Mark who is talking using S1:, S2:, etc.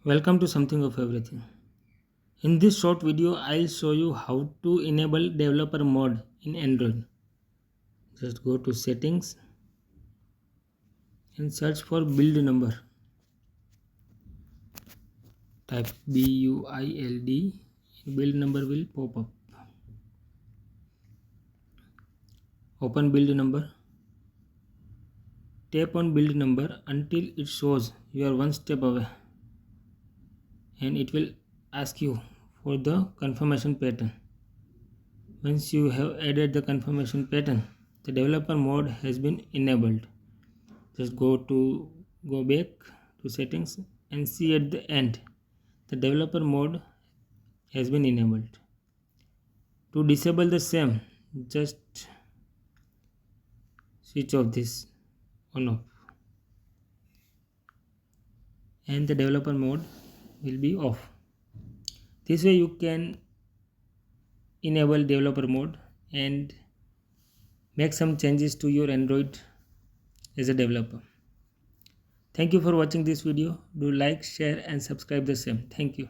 S1: Welcome to Something of Everything. In this short video, I'll show you how to enable developer mode in Android. Just go to settings and search for build number. Type BUILD. Build number will pop up. Open build number. Tap on build number until it shows you are one step away, and it will ask you for the confirmation pattern. Once you have added the confirmation pattern, the developer mode has been enabled. Just go back to settings and see at the end the developer mode has been enabled. To disable the same, just switch off this on off and the developer mode will be off. This way you can enable developer mode and make some changes to your Android as a developer. Thank you for watching this video. Do like, share and subscribe the same. Thank you.